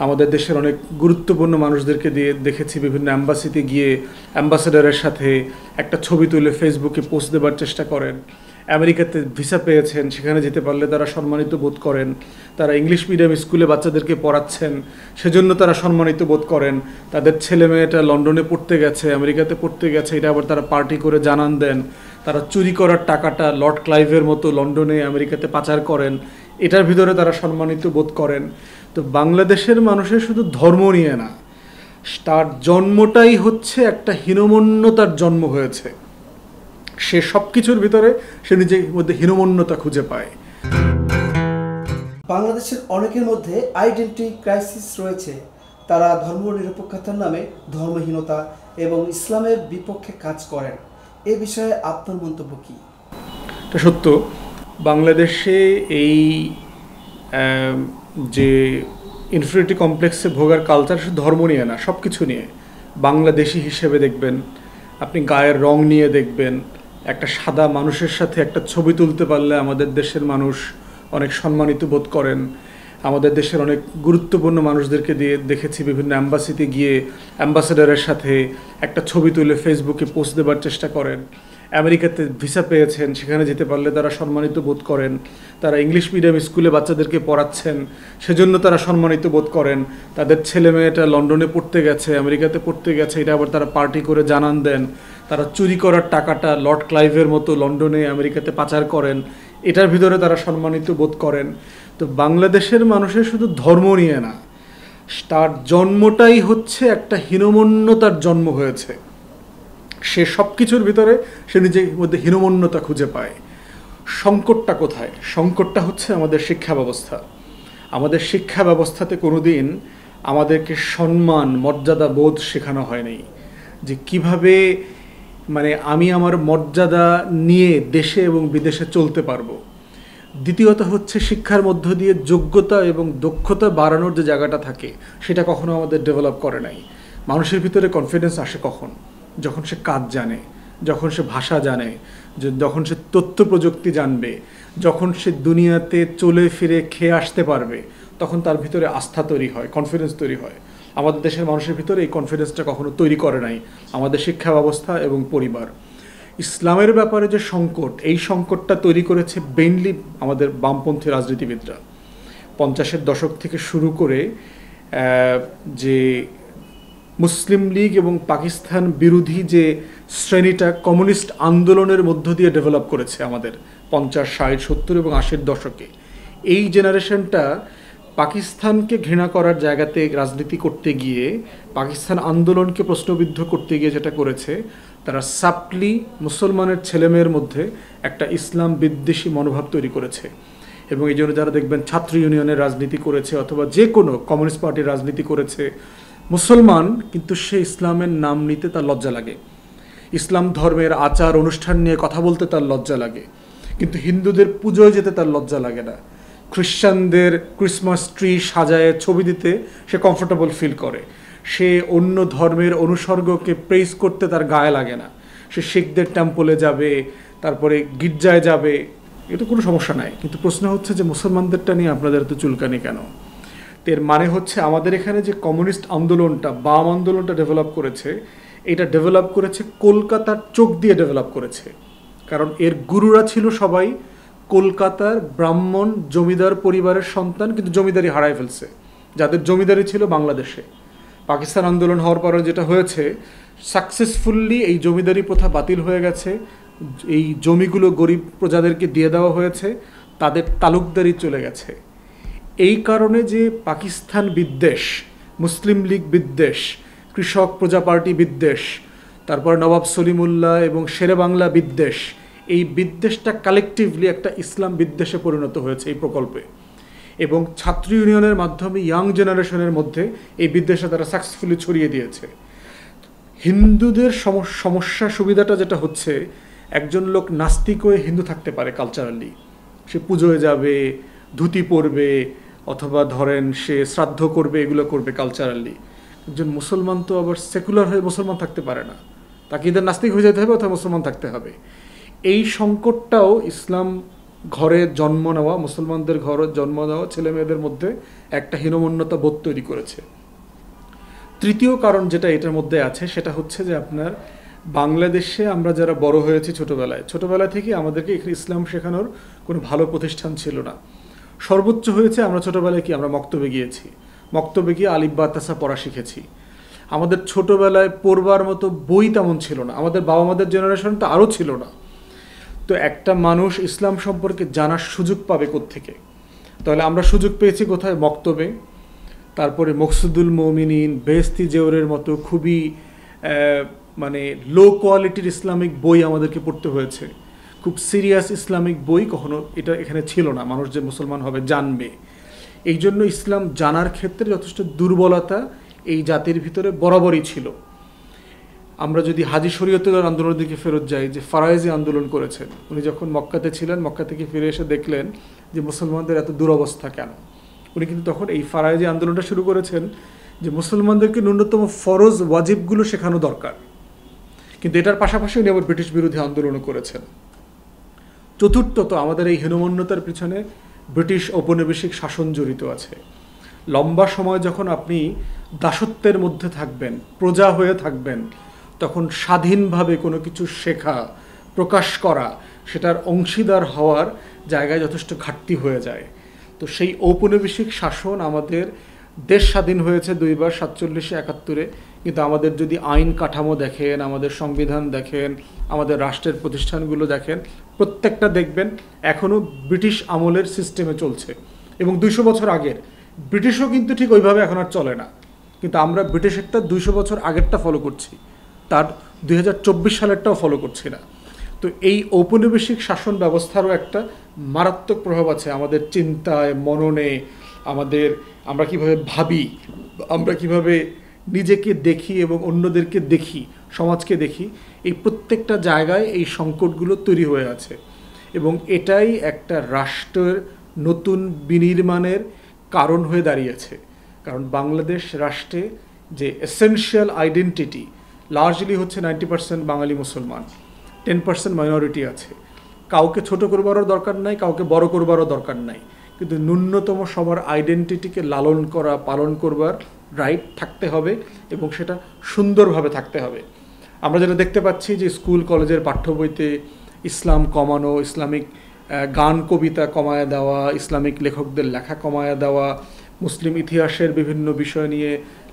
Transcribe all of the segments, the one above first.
আমাদের দেশের অনেক গুরুত্বপূর্ণ মানুষদেরকে দিয়ে দেখেছি বিভিন্ন অ্যাম্বাসিতে গিয়ে অ্যাম্বাসেডারের সাথে একটা ছবি তুলে ফেসবুকে পোস্ট দেবার চেষ্টা করেন। আমেরিকাতে ভিসা পেয়েছেন, সেখানে যেতে পারলে তারা সম্মানিত বোধ করেন। তারা ইংলিশ মিডিয়াম স্কুলে বাচ্চাদেরকে পড়াচ্ছেন, সেজন্য তারা সম্মানিত বোধ করেন। তাদের ছেলে মেয়েটা লন্ডনে পড়তে গেছে, আমেরিকাতে পড়তে গেছে, এটা আবার তারা পার্টি করে জানান দেন। তারা চুরি করার টাকাটা লর্ড ক্লাইভের মতো লন্ডনে আমেরিকাতে পাচার করেন, এটার ভিতরে তারা সম্মানিত বোধ করেন। তো বাংলাদেশের মানুষের শুধু ধর্ম নিয়ে না, তার জন্মটাই হচ্ছে একটা হীনমন্যতার জন্ম হয়েছে। সে সব কিছুর ভিতরে সে নিজের মধ্যে হীনমন্যতা খুঁজে পায়। বাংলাদেশের অনেকের মধ্যে আইডেন্টিটি ক্রাইসিস রয়েছে। তারা ধর্মনিরপেক্ষতার নামে ধর্মহীনতা এবং ইসলামের বিপক্ষে কাজ করেন। এ বিষয়ে আপনার মন্তব্য কী? এটা সত্য, বাংলাদেশে এই যে ইনফিরিটি কমপ্লেক্সে ভোগার কালচার শুধু ধর্ম নিয়ে না, সব কিছু নিয়ে। বাংলাদেশি হিসেবে দেখবেন, আপনি গায়ের রং নিয়ে দেখবেন, একটা সাদা মানুষের সাথে একটা ছবি তুলতে পারলে আমাদের দেশের মানুষ অনেক সম্মানিত বোধ করেন। আমাদের দেশের অনেক গুরুত্বপূর্ণ মানুষদেরকে দিয়ে দেখেছি বিভিন্ন অ্যাম্বাসিতে গিয়ে অ্যাম্বাসেডারের সাথে একটা ছবি তুলে ফেসবুকে পোস্ট দেবার চেষ্টা করেন। আমেরিকাতে ভিসা পেয়েছেন, সেখানে যেতে পারলে তারা সম্মানিত বোধ করেন। তারা ইংলিশ মিডিয়াম স্কুলে বাচ্চাদেরকে পড়াচ্ছেন, সেজন্য তারা সম্মানিত বোধ করেন। তাদের ছেলে মেয়েটা লন্ডনে পড়তে গেছে, আমেরিকাতে পড়তে গেছে, এটা আবার তারা পার্টি করে জানান দেন। তারা চুরি করার টাকাটা লর্ড ক্লাইভের মতো লন্ডনে আমেরিকাতে পাচার করেন, এটার ভিতরে তারা সম্মানিত বোধ করেন। তো বাংলাদেশের মানুষের শুধু ধর্ম নিয়ে না, তার জন্মটাই হচ্ছে একটা হীনমন্যতার জন্ম হয়েছে। সে সব কিছুর ভিতরে সে নিজের মধ্যে হীনমন্যতা খুঁজে পায়। সংকটটা কোথায়? সংকটটা হচ্ছে আমাদের শিক্ষা ব্যবস্থা। আমাদের শিক্ষা ব্যবস্থাতে কোনোদিন আমাদেরকে সম্মান, মর্যাদা বোধ শেখানো হয়নি, যে কিভাবে আমি আমার মর্যাদা নিয়ে দেশে এবং বিদেশে চলতে পারবো। দ্বিতীয়ত হচ্ছে শিক্ষার মধ্য দিয়ে যোগ্যতা এবং দক্ষতা বাড়ানোর যে জায়গাটা থাকে, সেটা কখনো আমাদের ডেভেলপ করে নাই। মানুষের ভিতরে কনফিডেন্স আসে কখন? যখন সে কাজ জানে, যখন সে ভাষা জানে, যখন সে তথ্য প্রযুক্তি জানবে, যখন সে দুনিয়াতে চলে ফিরে খেয়ে আসতে পারবে, তখন তার ভিতরে আস্থা তৈরি হয়, কনফিডেন্স তৈরি হয়। আমাদের দেশের মানুষের ভিতরে এই কনফিডেন্সটা কখনো তৈরি করে নাই আমাদের শিক্ষা ব্যবস্থা এবং পরিবার। ইসলামের ব্যাপারে যে সংকট, এই সংকটটা তৈরি করেছে মেইনলি আমাদের বামপন্থী রাজনীতিবিদরা। 50-এর দশক থেকে শুরু করে যে মুসলিম লীগ এবং পাকিস্তান বিরোধী যে শ্রেণীটা কমিউনিস্ট আন্দোলনের মধ্য দিয়ে ডেভেলপ করেছে আমাদের 50, 60, 70 এবং 80-এর দশকে, এই জেনারেশনটা পাকিস্তানকে ঘৃণা করার জায়গাতে রাজনীতি করতে গিয়ে, পাকিস্তান আন্দোলনকে প্রশ্নবিদ্ধ করতে গিয়ে যেটা করেছে, তারা সাপলি মুসলমানের ছেলেমেয়ের মধ্যে একটা ইসলাম বিদ্বেষী মনোভাব তৈরি করেছে। এবং এই জন্য যারা দেখবেন ছাত্র ইউনিয়নের রাজনীতি করেছে অথবা যে কোনো কমিউনিস্ট পার্টির রাজনীতি করেছে, মুসলমান কিন্তু সে ইসলামের নাম নিতে তার লজ্জা লাগে, ইসলাম ধর্মের আচার অনুষ্ঠান নিয়ে কথা বলতে তার লজ্জা লাগে, কিন্তু হিন্দুদের পুজোয় যেতে তার লজ্জা লাগে না। খ্রিশ্চানদের ক্রিসমাস ট্রি সাজায় ছবি দিতে সে কমফোর্টেবল ফিল করে। সে অন্য ধর্মের অনুসর্গকে প্রেজ করতে তার গায়ে লাগে না। সে শিখদের টেম্পলে যাবে, তারপরে গির্জায় যাবে, এটা কোনো সমস্যা নাই। কিন্তু প্রশ্ন হচ্ছে যে মুসলমানদেরটা নিয়ে আপনাদের এত চুলকানি কেন? এর মানে হচ্ছে আমাদের এখানে যে কমিউনিস্ট আন্দোলনটা, বাম আন্দোলনটা ডেভেলপ করেছে, এটা ডেভেলপ করেছে কলকাতার চোখ দিয়ে ডেভেলপ করেছে। কারণ এর গুরুরা ছিল সবাই কলকাতার ব্রাহ্মণ জমিদার পরিবারের সন্তান, কিন্তু জমিদারি হারায় ফেলছে, যাদের জমিদারি ছিল বাংলাদেশে। পাকিস্তান আন্দোলন হওয়ার পরে যেটা হয়েছে, সাকসেসফুলি এই জমিদারি প্রথা বাতিল হয়ে গেছে, এই জমিগুলো গরিব প্রজাদেরকে দিয়ে দেওয়া হয়েছে, তাদের তালুকদারি চলে গেছে। এই কারণে যে পাকিস্তান বিদ্বেষ, মুসলিম লীগ বিদ্বেষ, কৃষক প্রজা পার্টি বিদ্বেষ, তারপর নবাব সলিমুল্লাহ এবং শেরে বাংলা বিদ্বেষ, এই বিদ্বেষটা কালেকটিভলি একটা ইসলাম বিদ্বেষে পরিণত হয়েছে এই প্রকল্পে। এবং ছাত্র ইউনিয়নের মাধ্যমে ইয়াং জেনারেশনের মধ্যে এই বিদ্বেষটা তারা সাকসেসফুলি ছড়িয়ে দিয়েছে। হিন্দুদের সমস্যা সুবিধাটা যেটা হচ্ছে, একজন লোক নাস্তিক হয়ে হিন্দু থাকতে পারে কালচারালি, সে পুজোয় যাবে, ধুতি পরবে, অথবা ধরেন সে শ্রাদ্ধ করবে, এগুলো করবে কালচারালি। একজন মুসলমান তো আবার সেকুলার হয়ে মুসলমান থাকতে পারে না, তাকে ইদার নাস্তিক হয়ে যেতে হবে অথবা মুসলমান থাকতে হবে। এই সংকটটাও ইসলাম ঘরে জন্ম নেওয়া, মুসলমানদের ঘরে জন্ম নেওয়া ছেলে মেয়েদের মধ্যে একটা হীনমন্যতা বোধ তৈরি করেছে। তৃতীয় কারণ যেটা এটার মধ্যে আছে সেটা হচ্ছে যে আপনার বাংলাদেশে আমরা যারা বড় হয়েছি ছোটবেলা থেকে আমাদেরকে এখানে ইসলাম শেখানোর কোনো ভালো প্রতিষ্ঠান ছিল না। সর্বোচ্চ হয়েছে আমরা ছোটবেলায় কি আমরা মক্তবে গিয়েছি, মক্তবে গিয়ে আলিফ বা তাসা পড়া শিখেছি। আমাদের ছোটবেলায় পড়বার মতো বই তেমন ছিল না, আমাদের বাবা মাদের জেনারেশন তো আরও ছিল না। তো একটা মানুষ ইসলাম সম্পর্কে জানার সুযোগ পাবে কোত্থেকে? তাহলে আমরা সুযোগ পেয়েছি কোথায়? মক্তবে। তারপরে মকসুদুল মমিনিন, বেহেস্তি জেওরের মতো খুবই মানে লো কোয়ালিটির ইসলামিক বই আমাদেরকে পড়তে হয়েছে। খুব সিরিয়াস ইসলামিক বই কখনো এটা এখানে ছিল না, মানুষ যে মুসলমান হবে জানবে। এই জন্য ইসলাম জানার ক্ষেত্রে যথেষ্ট দুর্বলতা এই জাতির ভিতরে বরাবরই ছিল। আমরা যদি হাজি শরীয়তুল্লাহর আন্দোলনের দিকে ফেরত যাই, যে ফারায়েজি আন্দোলন করেছেন, উনি যখন মক্কাতে ছিলেন, মক্কা থেকে ফিরে এসে দেখলেন যে মুসলমানদের এত দুরবস্থা কেন। উনি কিন্তু তখন এই ফারায়েজি আন্দোলনটা শুরু করেছেন যে মুসলমানদেরকে ন্যূনতম ফরজ ওয়াজিবগুলো শেখানো দরকার। কিন্তু এটার পাশাপাশি উনি আবার ব্রিটিশ বিরোধী আন্দোলনও করেছেন। চতুর্থত, আমাদের এই হীনমন্যতার পিছনে ব্রিটিশ ঔপনিবেশিক শাসন জড়িত আছে। লম্বা সময় যখন আপনি দাসত্বের মধ্যে থাকবেন, প্রজা হয়ে থাকবেন, তখন স্বাধীনভাবে কোনো কিছু শেখা, প্রকাশ করা, সেটার অংশীদার হওয়ার জায়গায় যথেষ্ট ঘাটতি হয়ে যায়। তো সেই ঔপনিবেশিক শাসন, আমাদের দেশ স্বাধীন হয়েছে দুইবার, 47-এ 71-এ, কিন্তু আমাদের যদি আইন কাঠামো দেখেন, আমাদের সংবিধান দেখেন, আমাদের রাষ্ট্রের প্রতিষ্ঠানগুলো দেখেন, প্রত্যেকটা দেখবেন এখনও ব্রিটিশ আমলের সিস্টেমে চলছে। এবং 200 বছর আগের ব্রিটিশও কিন্তু ঠিক ওইভাবে এখন আর চলে না, কিন্তু আমরা ব্রিটিশেরটা 200 বছর আগেরটা ফলো করছি, তার 2024 সালেরটাও ফলো করছি না। তো এই ঔপনিবেশিক শাসন ব্যবস্থারও একটা মারাত্মক প্রভাব আছে আমাদের চিন্তায়, মননে, আমরা কিভাবে ভাবি, আমরা কিভাবে নিজেকে দেখি এবং অন্যদেরকে দেখি, সমাজকে দেখি, এই প্রত্যেকটা জায়গায় এই সংকটগুলো তৈরি হয়ে আছে। এবং এটাই একটা রাষ্ট্রের নতুন বিনির্মাণের কারণ হয়ে দাঁড়িয়েছে। কারণ বাংলাদেশ রাষ্ট্রে যে এসেনশিয়াল আইডেন্টিটি লার্জলি হচ্ছে 90% বাঙালি মুসলমান, 10% মাইনরিটি আছে। কাউকে ছোট করবারও দরকার নাই, কাউকে বড় করবারও দরকার নাই, কিন্তু ন্যূনতম সবার আইডেন্টিটিকে লালন করা, পালন করবার রাইট থাকতে হবে এবং সেটা সুন্দরভাবে থাকতে হবে। আমরা যেটা দেখতে পাচ্ছি যে স্কুল কলেজের পাঠ্য বইতে ইসলাম কমানো, ইসলামিক গান কবিতা কমায় দেওয়া, ইসলামিক লেখকদের লেখা কমায় দেওয়া, মুসলিম ইতিহাসের বিভিন্ন বিষয় নিয়ে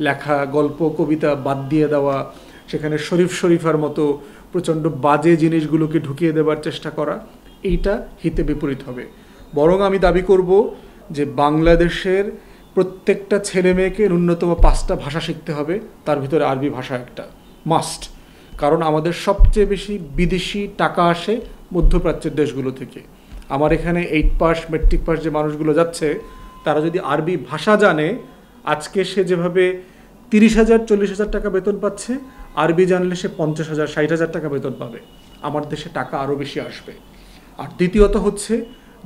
লেখা গল্প কবিতা বাদ দিয়ে দেওয়া, সেখানে শরীফার মতো প্রচণ্ড বাজে জিনিসগুলোকে ঢুকিয়ে দেওয়ার চেষ্টা করা, এইটা হিতে বিপরীত হবে। বরং আমি দাবি করব যে বাংলাদেশের প্রত্যেকটা ছেলে মেয়েকে ন্যূনতম 5টা ভাষা শিখতে হবে, তার ভিতরে আরবি ভাষা একটা মাস্ট। কারণ আমাদের সবচেয়ে বেশি বিদেশি টাকা আসে মধ্যপ্রাচ্যের দেশগুলো থেকে। আমার এখানে 8 পাস মেট্রিক পাস যে মানুষগুলো যাচ্ছে, তারা যদি আরবি ভাষা জানে, আজকে সে যেভাবে 30,000 40,000 টাকা বেতন পাচ্ছে, আরবি জানলে সে 50,000 60,000 টাকা বেতন পাবে। আমার দেশে টাকা আরও বেশি আসবে। আর দ্বিতীয়ত হচ্ছে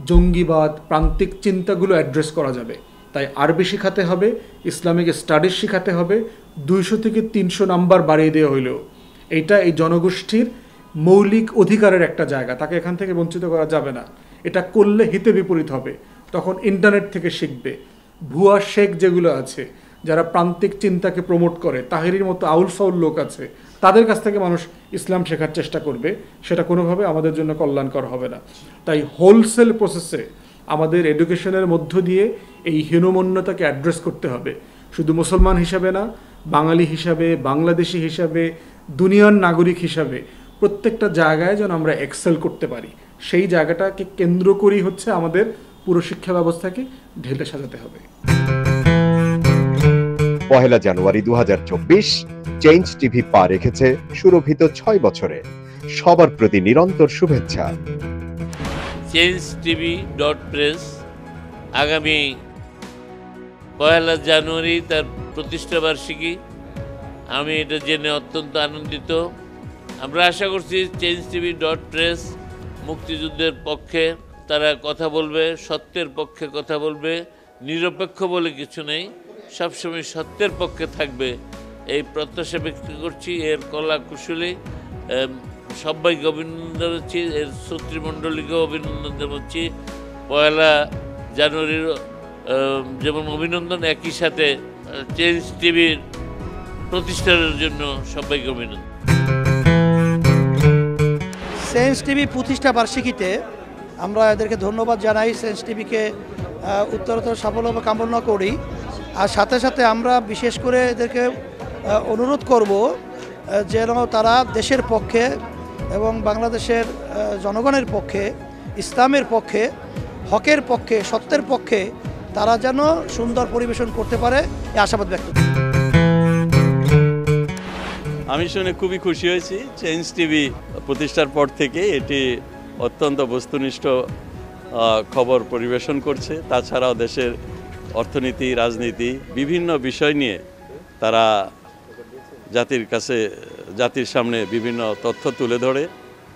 জঙ্গিবাদ, প্রান্তিক চিন্তাগুলো অ্যাড্রেস করা যাবে। তাই আরবি শেখাতে হবে, ইসলামিক স্টাডিজ শেখাতে হবে, 200 থেকে 300 নাম্বার বাড়িয়ে দেওয়া হইলেও। এইটা এই জনগোষ্ঠীর মৌলিক অধিকারের একটা জায়গা, তাকে এখান থেকে বঞ্চিত করা যাবে না। এটা করলে হিতে বিপরীত হবে। তখন ইন্টারনেট থেকে শিখবে। ভুয়া শেখ যেগুলো আছে, যারা প্রান্তিক চিন্তাকে প্রমোট করে, তাহেরির মতো আউল ফাউল লোক আছে, তাদের কাছ থেকে মানুষ ইসলাম শেখার চেষ্টা করবে, সেটা কোনোভাবে আমাদের জন্য কল্যাণকর হবে না। তাই হোলসেল প্রসেসে আমাদের এডুকেশনের মধ্য দিয়ে এই হীনমন্যতাকে অ্যাড্রেস করতে হবে। শুধু মুসলমান হিসাবে না, বাঙালি হিসাবে, বাংলাদেশি হিসাবে, দুনিয়ার নাগরিক হিসাবে প্রত্যেকটা জায়গায় যেন আমরা এক্সেল করতে পারি, সেই জায়গাটাকে কেন্দ্র করেই হচ্ছে আমাদের পুরো শিক্ষা ব্যবস্থাকে ঢেলে সাজাতে হবে। 1 জানুয়ারি 2024 চেঞ্জ টিভি পা রেখেছে সুরভিত 6 বছরে। সবার প্রতি নিরন্তর শুভেচ্ছা। changetv.press আগামী 1 জানুয়ারি তার প্রতিষ্ঠা বার্ষিকী। আমি এটা জেনে অত্যন্ত আনন্দিত। আমরা আশা করছি changetv.press মুক্তিযুদ্ধের পক্ষে তারা কথা বলবে, সত্যের পক্ষে কথা বলবে, নিরপেক্ষ বলে কিছু নেই, সবসময় সত্যের পক্ষে থাকবে, এই প্রত্যাশা ব্যক্ত করছি। এর কলা কুশলী সবাইকে অভিনন্দন জানাচ্ছি, এর শ্রোতৃমণ্ডলীকেও অভিনন্দন জানাচ্ছি। 1 জানুয়ারির যেমন অভিনন্দন, একই সাথে চেঞ্জ টিভির প্রতিষ্ঠানের জন্য সবাইকে অভিনন্দন। চেঞ্জ টিভি প্রতিষ্ঠা বার্ষিকীতে আমরা এদেরকে ধন্যবাদ জানাই। চেঞ্জ টিভিকে উত্তরোত্তর সাফল্য কামনা করি। আর সাথে সাথে আমরা বিশেষ করে এদেরকে অনুরোধ করব যেন তারা দেশের পক্ষে এবং বাংলাদেশের জনগণের পক্ষে, ইসলামের পক্ষে, হকের পক্ষে, সত্যের পক্ষে তারা যেন সুন্দর পরিবেশন করতে পারে এই আশাবাদ ব্যক্ত করি। আমি শুনে খুবই খুশি হয়েছি। চেঞ্জ টিভি প্রতিষ্ঠার পর থেকে এটি অত্যন্ত বস্তুনিষ্ঠ খবর পরিবেশন করছে। তাছাড়াও দেশের অর্থনীতি, রাজনীতি বিভিন্ন বিষয় নিয়ে তারা জাতির সামনে বিভিন্ন তথ্য তুলে ধরে।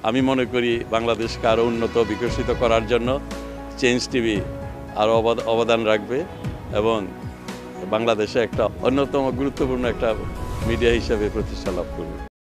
আমি মনে করি বাংলাদেশকে আরও উন্নত বিকশিত করার জন্য চেঞ্জ টিভি আরও অবদান রাখবে এবং বাংলাদেশে একটা অন্যতম গুরুত্বপূর্ণ একটা মিডিয়া হিসেবে প্রতিষ্ঠা লাভ করবে।